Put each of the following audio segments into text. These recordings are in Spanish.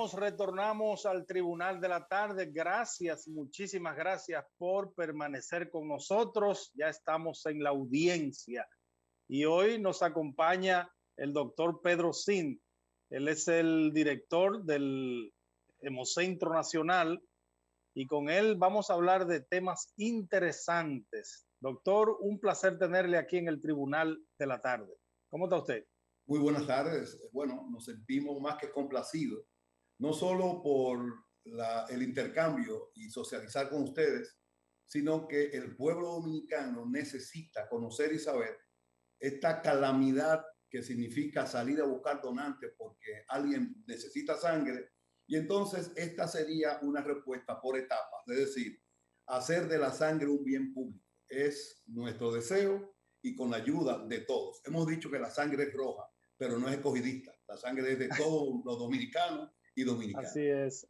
Amigos, retornamos al Tribunal de la Tarde. Gracias, muchísimas gracias por permanecer con nosotros. Ya estamos en la audiencia y hoy nos acompaña el doctor Pedro Sin. Él es el director del Hemocentro Nacional y con él vamos a hablar de temas interesantes. Doctor, un placer tenerle aquí en el Tribunal de la Tarde. ¿Cómo está usted? Muy buenas tardes. Bueno, nos sentimos más que complacidos, no solo por el intercambio y socializar con ustedes, sino que el pueblo dominicano necesita conocer y saber esta calamidad que significa salir a buscar donantes porque alguien necesita sangre. Y entonces esta sería una respuesta por etapas, es decir, hacer de la sangre un bien público. Es nuestro deseo y con la ayuda de todos. Hemos dicho que la sangre es roja, pero no es escogidista. La sangre es de todos los dominicanos y dominicanas.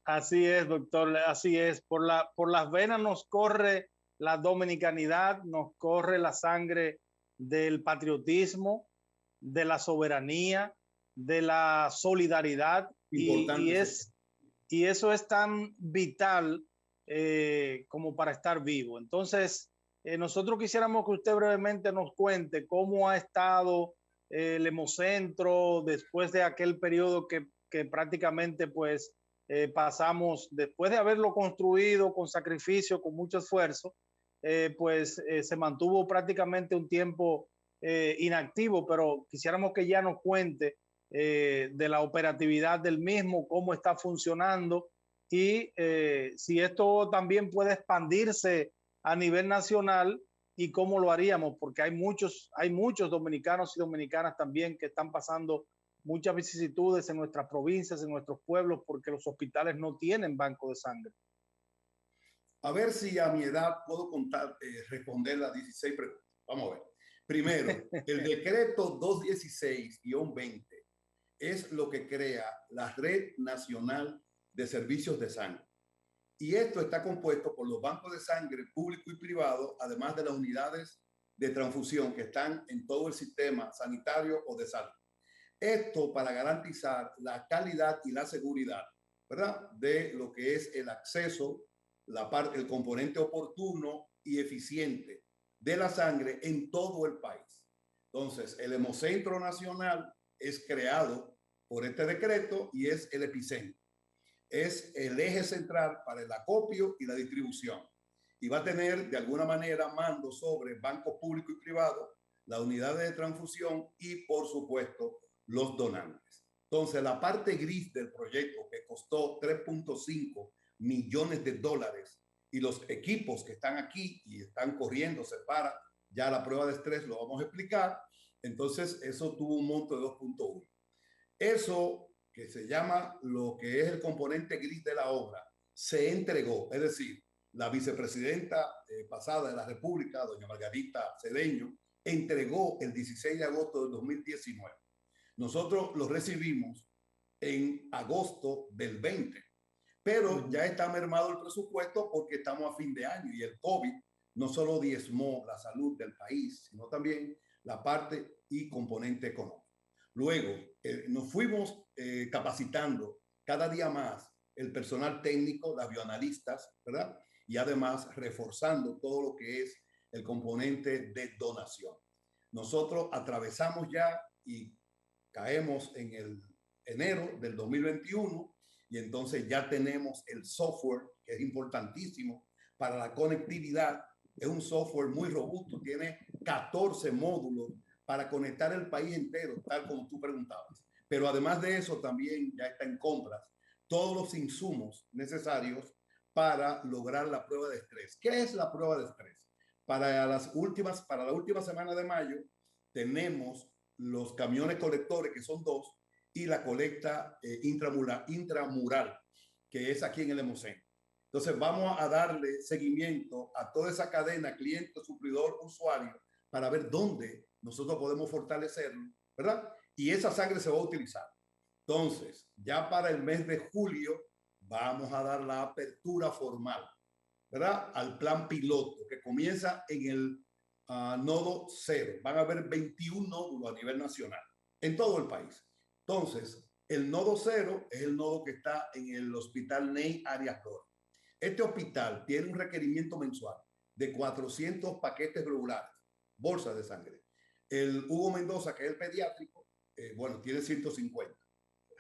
Así es, doctor, así es. Por las venas nos corre la dominicanidad, nos corre la sangre del patriotismo, de la soberanía, de la solidaridad. Y eso es tan vital como para estar vivo. Entonces, nosotros quisiéramos que usted brevemente nos cuente cómo ha estado el Hemocentro después de aquel periodo que prácticamente pues pasamos, después de haberlo construido con sacrificio, con mucho esfuerzo, se mantuvo prácticamente un tiempo inactivo, pero quisiéramos que ya nos cuente de la operatividad del mismo, cómo está funcionando y si esto también puede expandirse a nivel nacional y cómo lo haríamos, porque hay muchos dominicanos y dominicanas también que están pasando muchas vicisitudes en nuestras provincias, en nuestros pueblos, porque los hospitales no tienen banco de sangre. A ver si a mi edad puedo responder las 16 preguntas. Vamos a ver. Primero, el decreto 216-20 es lo que crea la Red Nacional de Servicios de Sangre. Y esto está compuesto por los bancos de sangre público y privado, además de las unidades de transfusión que están en todo el sistema sanitario o de salud. Esto para garantizar la calidad y la seguridad, ¿verdad?, de lo que es el acceso, el componente oportuno y eficiente de la sangre en todo el país. Entonces, el Hemocentro Nacional es creado por este decreto y es el epicentro. Es el eje central para el acopio y la distribución. Y va a tener, de alguna manera, mando sobre bancos públicos y privados, las unidades de transfusión y, por supuesto, los donantes. Entonces, la parte gris del proyecto, que costó 3.5 millones de dólares, y los equipos que están aquí y están corriéndose para ya la prueba de estrés, lo vamos a explicar. Entonces, eso tuvo un monto de 2.1. Eso que se llama lo que es el componente gris de la obra, se entregó, es decir, la vicepresidenta pasada de la República, doña Margarita Cedeño, entregó el 16 de agosto del 2019. Nosotros lo recibimos en agosto del 20, pero ya está mermado el presupuesto porque estamos a fin de año y el COVID no solo diezmó la salud del país, sino también la parte y componente económico. Luego, nos fuimos capacitando cada día más el personal técnico, las bioanalistas, ¿verdad? Y además reforzando todo lo que es el componente de donación. Nosotros atravesamos ya y caemos en el enero del 2021 y entonces ya tenemos el software, que es importantísimo para la conectividad. Es un software muy robusto, tiene 14 módulos para conectar el país entero, tal como tú preguntabas. Pero además de eso, también ya está en compras todos los insumos necesarios para lograr la prueba de estrés. ¿Qué es la prueba de estrés? Para la última semana de mayo, tenemos los camiones colectores, que son 2, y la colecta intramural, que es aquí en el Hemocentro. Entonces, vamos a darle seguimiento a toda esa cadena, cliente, suplidor, usuario, para ver dónde nosotros podemos fortalecerlo, ¿verdad? Y esa sangre se va a utilizar. Entonces, ya para el mes de julio vamos a dar la apertura formal, ¿verdad?, al plan piloto que comienza en el nodo 0. Van a haber 21 nódulos a nivel nacional en todo el país. Entonces, El nodo 0 es el nodo que está en el Hospital Ney Arias Flores. Este hospital tiene un requerimiento mensual de 400 paquetes globulares, bolsas de sangre. El Hugo Mendoza, que es el pediátrico, bueno, tiene 150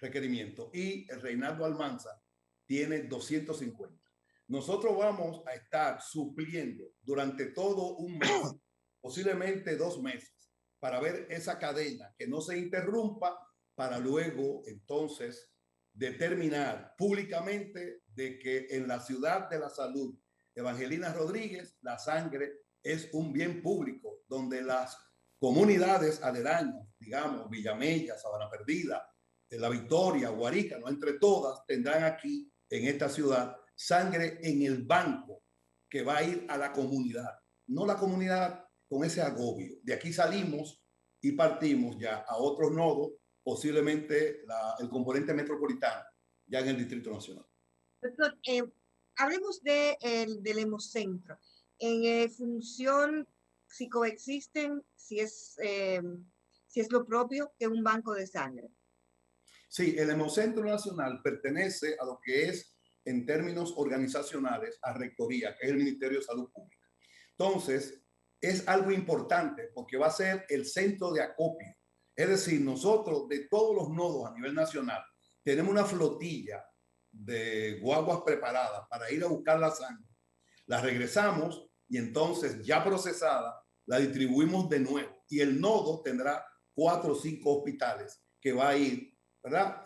requerimientos, y el Reinaldo Almanza tiene 250. Nosotros vamos a estar supliendo durante todo un mes, posiblemente 2 meses, para ver esa cadena que no se interrumpa, para luego entonces determinar públicamente de que en la ciudad de la salud Evangelina Rodríguez la sangre es un bien público, donde las comunidades aledañas, digamos Villamella, Sabana Perdida, La Victoria, Guarica, no entre todas, tendrán aquí en esta ciudad sangre en el banco que va a ir a la comunidad, no la comunidad con ese agobio. De aquí salimos y partimos ya a otros nodos, posiblemente el componente metropolitano, ya en el Distrito Nacional. Doctor, hablemos del hemocentro. En función, si coexisten, si es lo propio que un banco de sangre. Sí, el Hemocentro Nacional pertenece a lo que es, en términos organizacionales, a Rectoría, que es el Ministerio de Salud Pública. Entonces, es algo importante porque va a ser el centro de acopio. Es decir, nosotros de todos los nodos a nivel nacional tenemos una flotilla de guaguas preparadas para ir a buscar la sangre. La regresamos y entonces ya procesada la distribuimos de nuevo. Y el nodo tendrá 4 o 5 hospitales que va a ir, ¿verdad?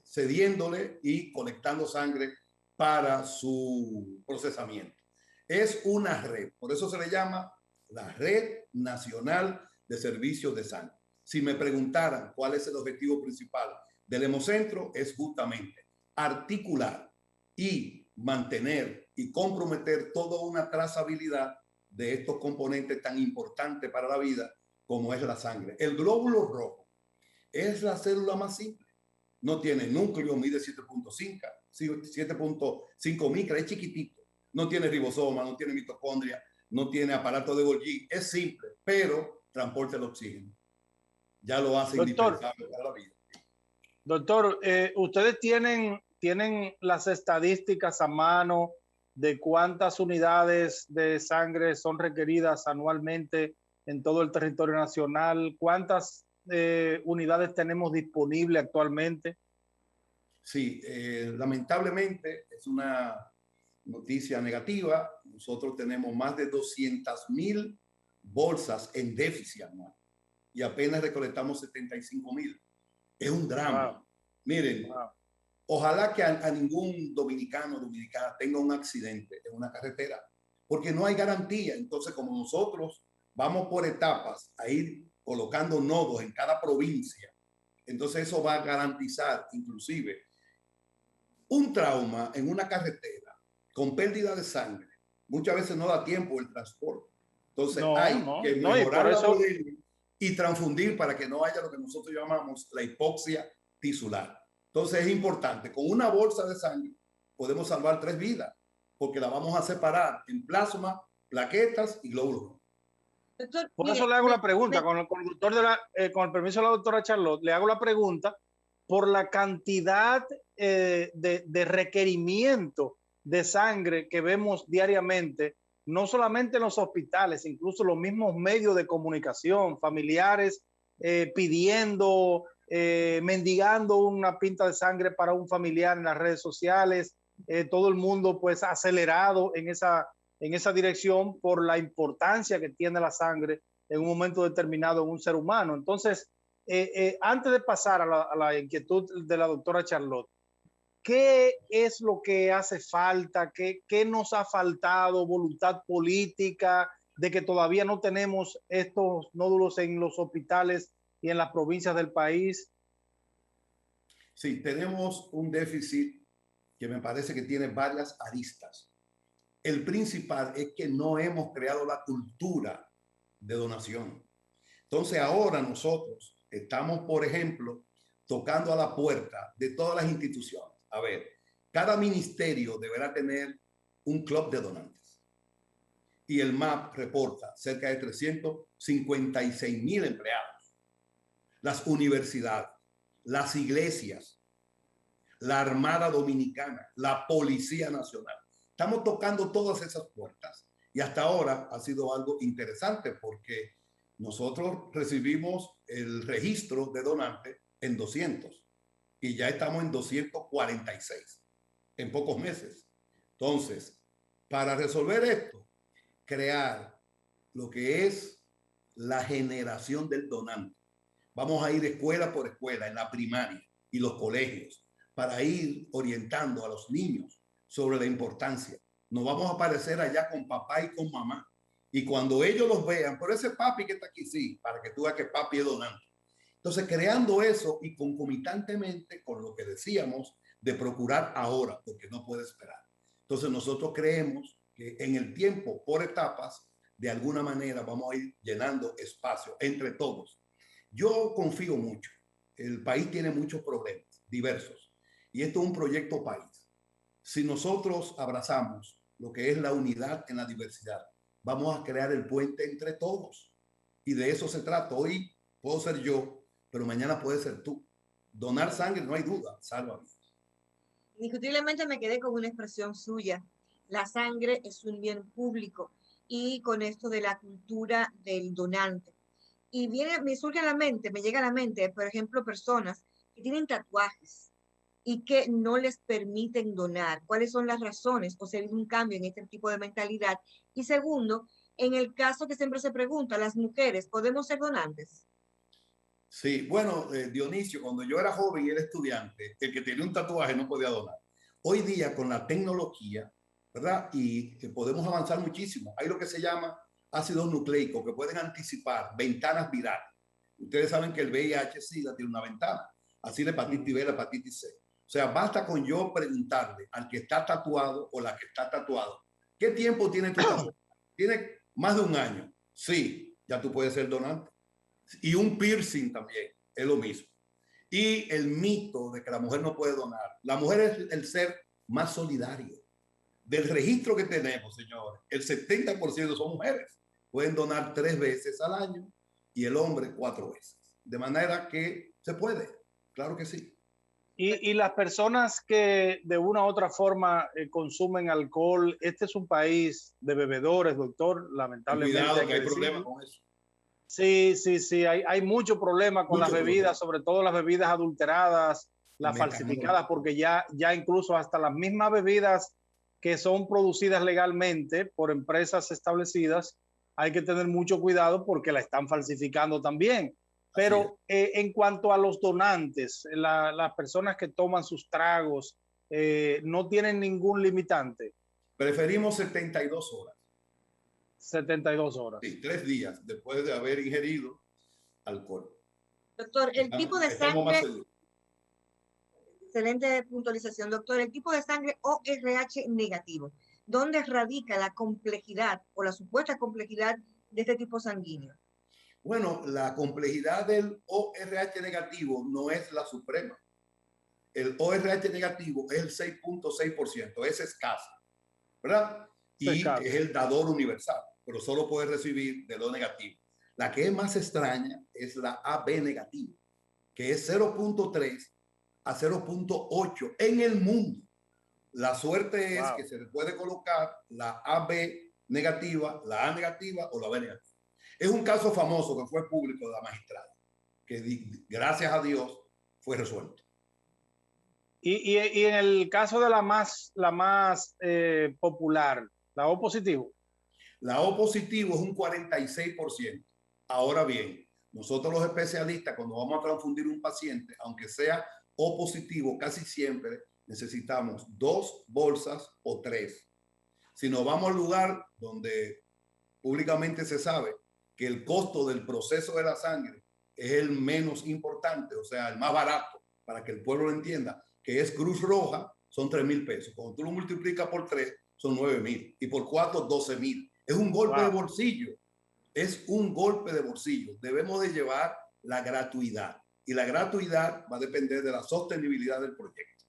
Cediéndole y colectando sangre para su procesamiento. Es una red, por eso se le llama la Red Nacional de Servicios de Sangre. Si me preguntaran cuál es el objetivo principal del Hemocentro, es justamente articular y mantener y comprometer toda una trazabilidad de estos componentes tan importantes para la vida como es la sangre. El glóbulo rojo es la célula más simple. No tiene núcleo, mide 7.5 micras, es chiquitito. No tiene ribosoma, no tiene mitocondria, no tiene aparato de Golgi. Es simple, pero transporta el oxígeno. Ya lo hace indispensable para la vida. Doctor, ustedes tienen las estadísticas a mano de cuántas unidades de sangre son requeridas anualmente en todo el territorio nacional. ¿Cuántas unidades tenemos disponibles actualmente? Sí, lamentablemente es una noticia negativa. Nosotros tenemos más de 200,000 bolsas en déficit anual y apenas recolectamos 75,000. Es un drama. Wow. Miren, wow. Ojalá que a ningún dominicano o dominicana tenga un accidente en una carretera, porque no hay garantía. Entonces, como nosotros vamos por etapas a ir colocando nodos en cada provincia, entonces eso va a garantizar inclusive un trauma en una carretera con pérdida de sangre. Muchas veces no da tiempo el transporte. Entonces hay que mejorar la modelo y transfundir para que no haya lo que nosotros llamamos la hipoxia tisular. Entonces es importante, con una bolsa de sangre podemos salvar 3 vidas, porque la vamos a separar en plasma, plaquetas y glóbulos. Por eso le hago la pregunta, con el permiso de la doctora Charlotte, le hago la pregunta por la cantidad de requerimiento de sangre que vemos diariamente, no solamente en los hospitales, incluso los mismos medios de comunicación, familiares pidiendo, mendigando una pinta de sangre para un familiar en las redes sociales, todo el mundo pues acelerado en esa dirección por la importancia que tiene la sangre en un momento determinado en un ser humano. Entonces, antes de pasar a la inquietud de la doctora Charlotte, ¿qué es lo que hace falta? ¿Qué nos ha faltado? ¿Voluntad política de que todavía no tenemos estos nódulos en los hospitales y en las provincias del país? Sí, tenemos un déficit que me parece que tiene varias aristas. El principal es que no hemos creado la cultura de donación. Entonces ahora nosotros estamos, por ejemplo, tocando a la puerta de todas las instituciones. A ver, cada ministerio deberá tener un club de donantes. Y el MAP reporta cerca de 356,000 empleados. Las universidades, las iglesias, la Armada Dominicana, la Policía Nacional. Estamos tocando todas esas puertas y hasta ahora ha sido algo interesante porque nosotros recibimos el registro de donantes en 200 y ya estamos en 246 en pocos meses. Entonces, para resolver esto, crear lo que es la generación del donante. Vamos a ir escuela por escuela en la primaria y los colegios para ir orientando a los niños sobre la importancia. Nos vamos a aparecer allá con papá y con mamá. Y cuando ellos los vean, por ese papi que está aquí, sí, para que tú veas que papi es donante. Entonces, creando eso y concomitantemente con lo que decíamos de procurar ahora, porque no puede esperar. Entonces, nosotros creemos que en el tiempo, por etapas, de alguna manera vamos a ir llenando espacio entre todos. Yo confío mucho. El país tiene muchos problemas diversos y esto es un proyecto país. Si nosotros abrazamos lo que es la unidad en la diversidad, vamos a crear el puente entre todos. Y de eso se trata. Hoy puedo ser yo, pero mañana puede ser tú. Donar sangre, no hay duda, salva vidas. Indiscutiblemente me quedé con una expresión suya. La sangre es un bien público y con esto de la cultura del donante. Y me surge a la mente, me llega a la mente, por ejemplo, personas que tienen tatuajes y que no les permiten donar. ¿Cuáles son las razones? O sea, hay un cambio en este tipo de mentalidad. Y segundo, en el caso que siempre se pregunta, las mujeres, ¿podemos ser donantes? Sí, bueno, Dionisio, cuando yo era joven y era estudiante, el que tenía un tatuaje no podía donar. Hoy día, con la tecnología, ¿verdad? Y que podemos avanzar muchísimo. Hay lo que se llama ácidos nucleicos que pueden anticipar ventanas virales. Ustedes saben que el VIH-Sida tiene una ventana, así la hepatitis B, la hepatitis C. O sea, basta con yo preguntarle al que está tatuado o la que está tatuado, ¿qué tiempo tiene tu tatuaje? ¿Tiene más de un año? Sí, ya tú puedes ser donante. Y un piercing también, es lo mismo. Y el mito de que la mujer no puede donar. La mujer es el ser más solidario. Del registro que tenemos, señores, el 70% son mujeres. Pueden donar 3 veces al año y el hombre 4 veces. De manera que se puede, claro que sí. Y las personas que de una u otra forma consumen alcohol, este es un país de bebedores, doctor, lamentablemente. Cuidado, que hay problemas con eso. Sí, sí, sí, hay mucho problema con las bebidas, sobre todo las bebidas adulteradas, las falsificadas, porque ya incluso hasta las mismas bebidas que son producidas legalmente por empresas establecidas, hay que tener mucho cuidado porque la están falsificando también. Pero en cuanto a los donantes, las personas que toman sus tragos, no tienen ningún limitante. Preferimos 72 horas. 72 horas. Sí, 3 días después de haber ingerido alcohol. Doctor, el tipo de sangre... Excelente puntualización, doctor. El tipo de sangre ORH negativo. ¿Dónde radica la complejidad o la supuesta complejidad de este tipo sanguíneo? Bueno, la complejidad del ORH negativo no es la suprema. El ORH negativo es el 6.6%, es escasa, ¿verdad? Y es el dador universal, pero solo puede recibir de lo negativo. La que es más extraña es la AB negativo, que es 0.3 a 0.8 en el mundo. La suerte es que se le puede colocar la AB negativa, la A negativa o la B negativa. Es un caso famoso que fue público de la magistrada, que gracias a Dios fue resuelto. Y en el caso de la más popular, la O positivo. La O positivo es un 46%. Ahora bien, nosotros los especialistas, cuando vamos a transfundir un paciente, aunque sea O positivo, casi siempre necesitamos 2 bolsas o 3. Si nos vamos al lugar donde públicamente se sabe que el costo del proceso de la sangre es el menos importante, o sea, el más barato, para que el pueblo lo entienda, que es Cruz Roja, son 3,000 pesos. Cuando tú lo multiplicas por 3, son 9,000. Y por 4, 12,000. Es un golpe de bolsillo. Es un golpe de bolsillo. Debemos de llevar la gratuidad. Y la gratuidad va a depender de la sostenibilidad del proyecto.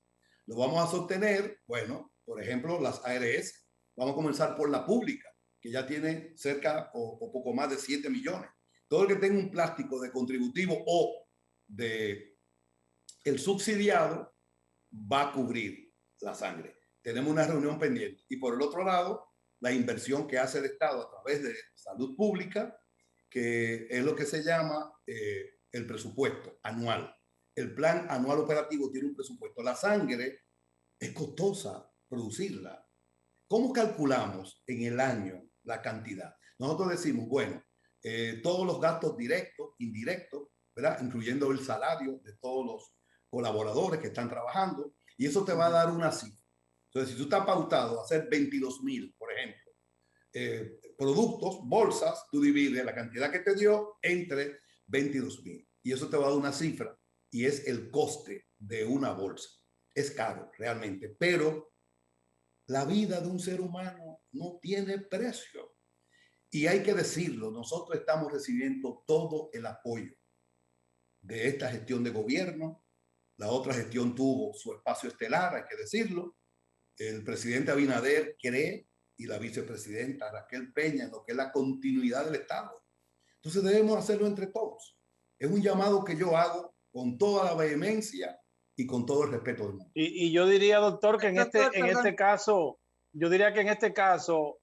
Lo vamos a sostener, bueno, por ejemplo, las ARS. Vamos a comenzar por la pública, que ya tiene cerca o poco más de 7 millones. Todo el que tenga un plástico de contributivo o de el subsidiado va a cubrir la sangre. Tenemos una reunión pendiente. Y por el otro lado, la inversión que hace el Estado a través de salud pública, que es lo que se llama el presupuesto anual. El plan anual operativo tiene un presupuesto. La sangre es costosa producirla. ¿Cómo calculamos en el año la cantidad? Nosotros decimos, bueno, todos los gastos directos, indirectos, ¿verdad? Incluyendo el salario de todos los colaboradores que están trabajando, y eso te va a dar una cifra. Entonces, si tú estás pautado a hacer 22,000, por ejemplo, productos, bolsas, tú divides la cantidad que te dio entre 22,000, y eso te va a dar una cifra, y es el coste de una bolsa. Es caro realmente, pero la vida de un ser humano no tiene precio. Y hay que decirlo, nosotros estamos recibiendo todo el apoyo de esta gestión de gobierno. La otra gestión tuvo su espacio estelar, hay que decirlo. El presidente Abinader cree, y la vicepresidenta Raquel Peña, en lo que es la continuidad del Estado. Entonces debemos hacerlo entre todos. Es un llamado que yo hago con toda la vehemencia y con todo el respeto del mundo. Y yo diría, doctor, que en este caso, yo diría que en este caso,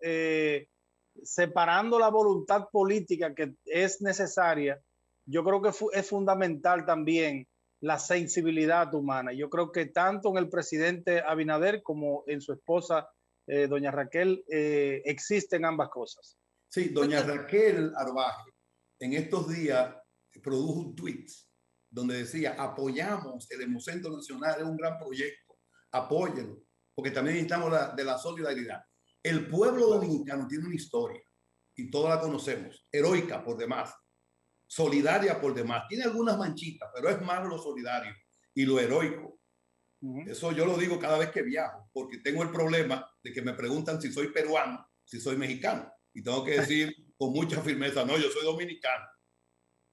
separando la voluntad política que es necesaria, yo creo que es fundamental también la sensibilidad humana. Yo creo que tanto en el presidente Abinader como en su esposa, doña Raquel, existen ambas cosas. Sí, doña Raquel Arbaje en estos días produjo un tweet donde decía, apoyamos el Hemocentro Nacional, es un gran proyecto, apóyenlo, porque también necesitamos de la solidaridad. El pueblo dominicano tiene una historia, y todos la conocemos, heroica por demás, solidaria por demás, tiene algunas manchitas, pero es más lo solidario y lo heroico. Eso yo lo digo cada vez que viajo, porque tengo el problema de que me preguntan si soy peruano, si soy mexicano, y tengo que decir con mucha firmeza, no, yo soy dominicano.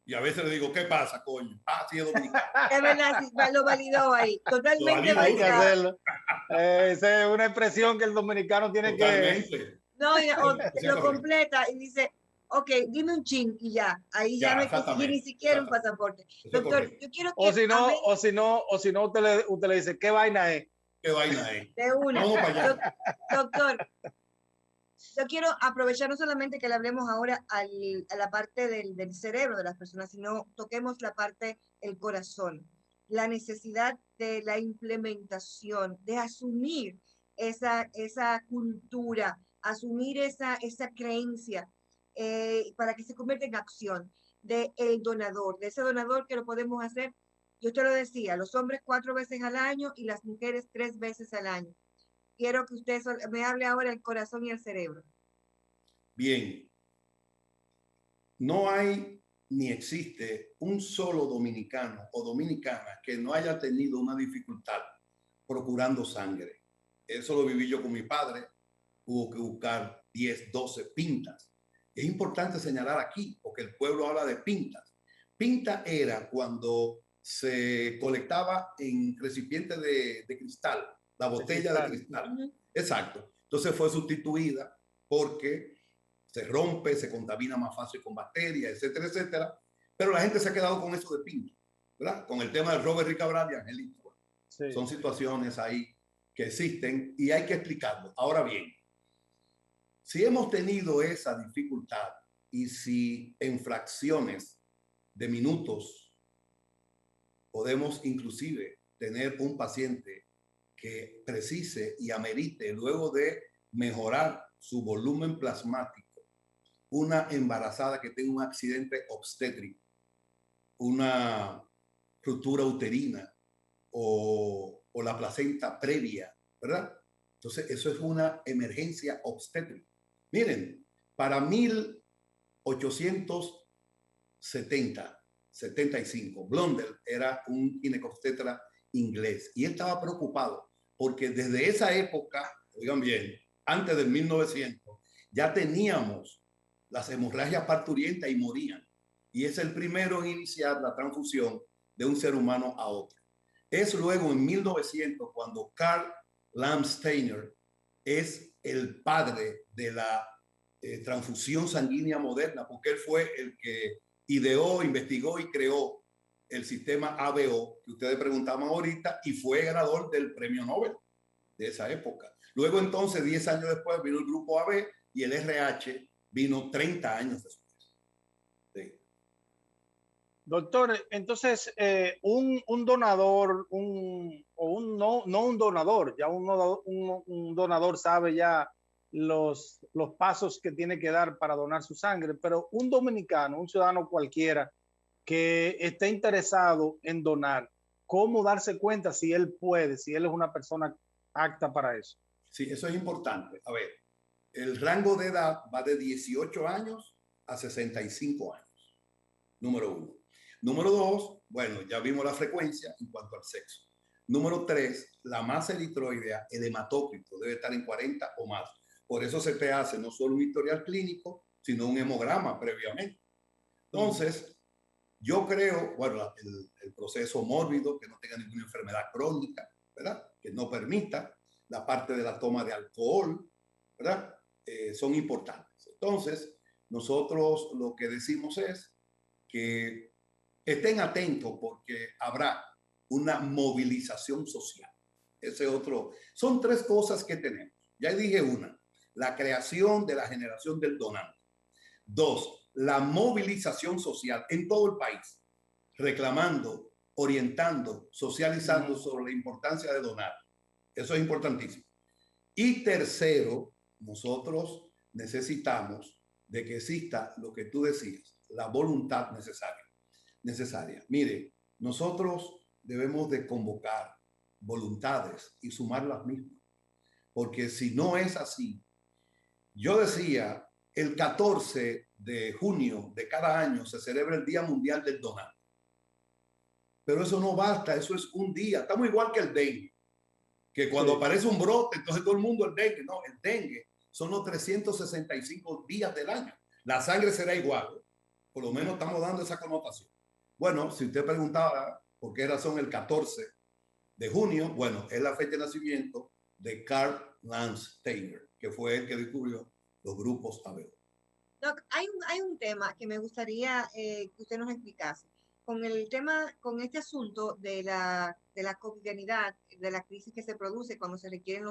Y a veces le digo, ¿qué pasa, coño? Ah, sí, es dominicano. Es verdad, lo validó ahí. Totalmente Hay que validado. hacerlo. Esa es una expresión que el dominicano tiene Totalmente. No, lo completa y dice, ok, dime un chin y ya. Ahí ya no hay que seguir ni siquiera un pasaporte. Doctor, yo quiero que... O si no, usted le dice, ¿qué vaina es? ¿Qué vaina es? De una. Vamos para allá. Doctor, yo quiero aprovechar no solamente que le hablemos ahora a la parte del cerebro de las personas, sino toquemos la parte del corazón, la necesidad de la implementación, de asumir esa cultura, asumir esa creencia para que se convierta en acción del donador, de ese donador que lo podemos hacer. Yo te lo decía, los hombres 4 veces al año y las mujeres 3 veces al año. Quiero que usted me hable ahora del corazón y el cerebro. Bien. No hay ni existe un solo dominicano o dominicana que no haya tenido una dificultad procurando sangre. Eso lo viví yo con mi padre. Hubo que buscar 10, 12 pintas. Es importante señalar aquí, porque el pueblo habla de pintas. Pinta era cuando se colectaba en recipientes de cristal, la botella de cristal. Exacto. Entonces fue sustituida porque se rompe, se contamina más fácil con bacterias, etcétera, etcétera. Pero la gente se ha quedado con eso de pinta, ¿verdad? Con el tema de Robert Ricabral y Angelito. Sí. Son situaciones ahí que existen y hay que explicarlo. Ahora bien, si hemos tenido esa dificultad y si en fracciones de minutos podemos inclusive tener un paciente que precise y amerite, luego de mejorar su volumen plasmático, una embarazada que tenga un accidente obstétrico, una ruptura uterina o la placenta previa, ¿verdad? Entonces, eso es una emergencia obstétrica. Miren, para 1875, Blondel era un ginecobstetra inglés y él estaba preocupado porque desde esa época, oigan bien, antes del 1900, ya teníamos las hemorragias parturientas y morían. Y es el primero en iniciar la transfusión de un ser humano a otro. Es luego en 1900 cuando Karl Landsteiner es el padre de la transfusión sanguínea moderna, porque él fue el que ideó, investigó y creó el sistema ABO, que ustedes preguntaban ahorita, y fue ganador del premio Nobel de esa época. Luego entonces, 10 años después, vino el grupo AB y el RH vino 30 años después. Sí. Doctor, entonces un donador, no un donador, ya un donador sabe ya los pasos que tiene que dar para donar su sangre, pero un dominicano, un ciudadano cualquiera que esté interesado en donar, ¿cómo darse cuenta si él puede, si él es una persona apta para eso? Sí, eso es importante. A ver, el rango de edad va de 18 años a 65 años, número 1. Número 2, bueno, ya vimos la frecuencia en cuanto al sexo. Número 3, la masa eritroidea, el hematócrito, debe estar en 40 o más. Por eso se te hace no solo un historial clínico, sino un hemograma previamente. Entonces, yo creo, bueno, el proceso mórbido, que no tenga ninguna enfermedad crónica, ¿verdad? Que no permita la parte de la toma de alcohol, ¿verdad? Son importantes. Entonces, nosotros lo que decimos es que estén atentos porque habrá una movilización social. Ese otro. Son 3 cosas que tenemos. Ya dije una, la creación de la generación del donante. 2, la movilización social en todo el país, reclamando, orientando, socializando sobre la importancia de donar. Eso es importantísimo. Y tercero, nosotros necesitamos de que exista lo que tú decías, la voluntad necesaria. Mire, nosotros debemos de convocar voluntades y sumar las mismas, porque si no es así, yo decía, el 14 de junio de cada año se celebra el Día Mundial del Donante. Pero eso no basta, eso es un día. Estamos igual que el dengue, que cuando aparece un brote, entonces todo el mundo el dengue. No, el dengue son los 365 días del año. La sangre será igual. Por lo menos estamos dando esa connotación. Bueno, si usted preguntaba por qué razón el 14 de junio, bueno, es la fecha de nacimiento de Carl Landsteiner, que fue el que descubrió los grupos ABO. Doc, hay un tema que me gustaría que usted nos explicase. Con el tema, con este asunto de la cotidianidad, de la crisis que se produce cuando se requieren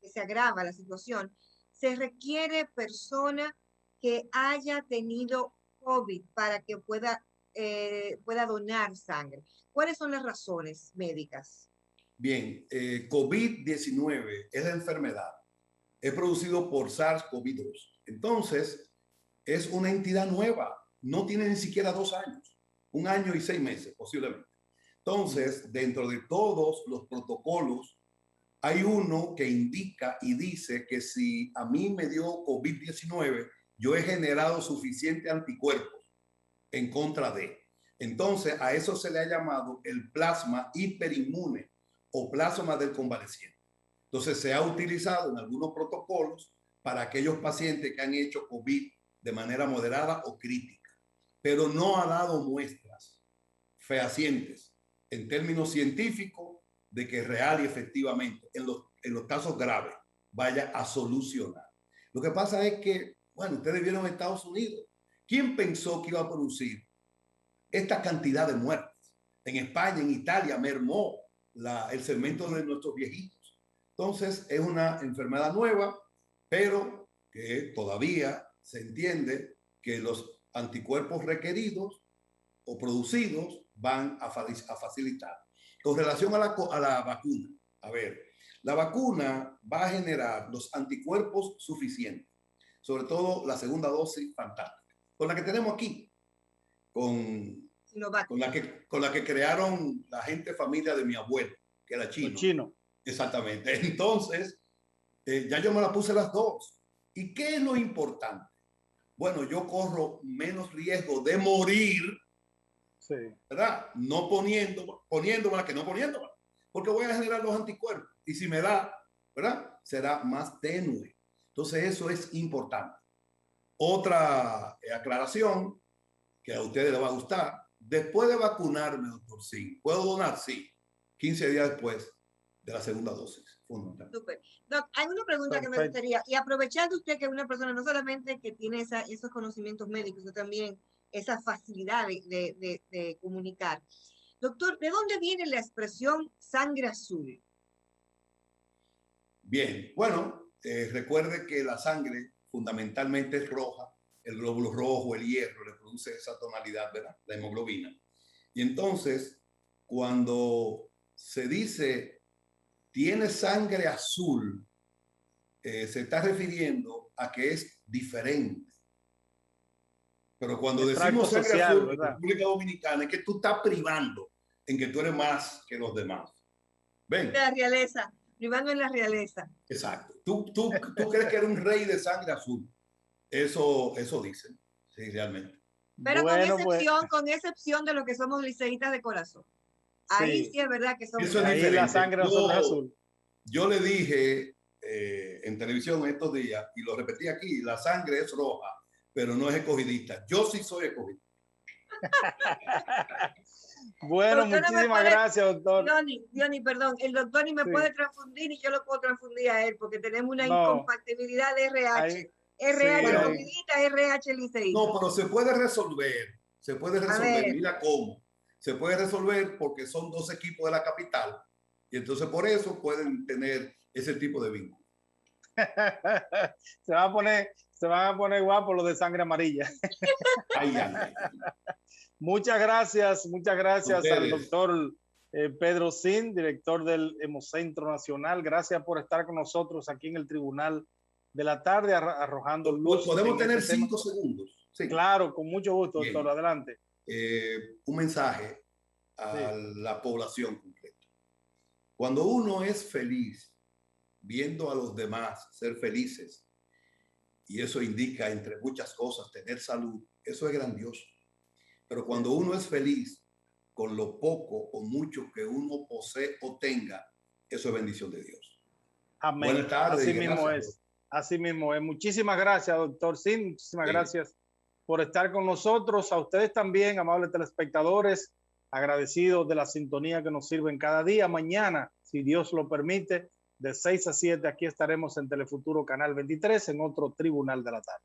que se agrava la situación, se requiere persona que haya tenido COVID para que pueda donar sangre. ¿Cuáles son las razones médicas? Bien, COVID-19 es la enfermedad. Es producido por SARS-CoV-2. Entonces, es una entidad nueva. No tiene ni siquiera 2 años. 1 año y 6 meses, posiblemente. Entonces, dentro de todos los protocolos, hay uno que indica y dice que si a mí me dio COVID-19, yo he generado suficiente anticuerpos en contra de. Entonces, a eso se le ha llamado el plasma hiperinmune o plasma del convaleciente. Entonces, se ha utilizado en algunos protocolos para aquellos pacientes que han hecho COVID de manera moderada o crítica, pero no ha dado muestras fehacientes en términos científicos de que real y efectivamente en los casos graves vaya a solucionar. Lo que pasa es que, bueno, ustedes vieron en Estados Unidos. ¿Quién pensó que iba a producir esta cantidad de muertes? En España, en Italia, mermó el segmento de nuestros viejitos. Entonces, es una enfermedad nueva, pero que todavía se entiende que los anticuerpos requeridos o producidos van a facilitar. Con relación a la vacuna, a ver, la vacuna va a generar los anticuerpos suficientes, sobre todo la segunda dosis fantástica, con la que tenemos aquí, con la que crearon la gente familia de mi abuelo, que era chino. Exactamente. Entonces, ya yo me la puse las 2. ¿Y qué es lo importante? Bueno, yo corro menos riesgo de morir, sí, ¿verdad? No poniéndomela que no poniéndomela, porque voy a generar los anticuerpos. Y si me da, ¿verdad? Será más tenue. Entonces, eso es importante. Otra aclaración que a ustedes les va a gustar. Después de vacunarme, doctor, sí. ¿Puedo donar? Sí. 15 días después de la segunda dosis. Super. Doc, hay una pregunta que me gustaría, y aprovechando usted que es una persona no solamente que tiene esos conocimientos médicos, sino también esa facilidad de comunicar. Doctor, ¿de dónde viene la expresión sangre azul? Bien, bueno, recuerde que la sangre fundamentalmente es roja, el glóbulo rojo, el hierro, le produce esa tonalidad, ¿verdad? La hemoglobina. Y entonces, cuando se dice tiene sangre azul, se está refiriendo a que es diferente. Pero cuando decimos sangre social, azul ¿verdad? en República Dominicana, es que tú estás privando en que tú eres más que los demás. ¿Ven? La realeza, privando en la realeza. Exacto. ¿Tú crees que eres un rey de sangre azul? Eso dicen, sí, realmente. Pero Bueno, pues, con excepción de los que somos liceístas de corazón. Ahí sí, sí es verdad que somos. Eso es ahí diferente. la sangre nosotros es azul. Yo le dije en televisión estos días, y lo repetí aquí, la sangre es roja, pero no es escogidista. Yo sí soy escogidista. Bueno, Doctor, no me muchísimas puede- gracias, doctor. Diony, perdón, el doctor ni me Sí. puede transfundir ni yo lo puedo transfundir a él porque tenemos una No, incompatibilidad de RH. ahí, RH sí, Bueno, ahí. escogidita, RH liceísta. no, pero se puede resolver. Se puede A resolver. ver. Mira cómo. Se puede resolver porque son dos equipos de la capital. Y entonces por eso pueden tener ese tipo de vínculo. se van a poner guapos los de sangre amarilla. Ay, ay, ay. Muchas gracias Ustedes. al doctor Pedro Sin, director del Hemocentro Nacional. Gracias por estar con nosotros aquí en el Tribunal de la Tarde, arrojando luz. ¿Podemos tener este 5 segundos? Sí. Claro, con mucho gusto, Bien. doctor. Adelante. Un mensaje a la población completa. Cuando uno es feliz viendo a los demás ser felices, y eso indica, entre muchas cosas, tener salud, eso es grandioso. Pero cuando uno es feliz con lo poco o mucho que uno posee o tenga, eso es bendición de Dios. Amén. Buenas tardes. Así mismo es. Así mismo es. Muchísimas gracias, doctor Sin. Muchísimas gracias por estar con nosotros. A ustedes también, amables telespectadores, agradecidos de la sintonía que nos sirven cada día. Mañana, si Dios lo permite, de 6 a 7, aquí estaremos en Telefuturo Canal 23 en otro Tribunal de la Tarde.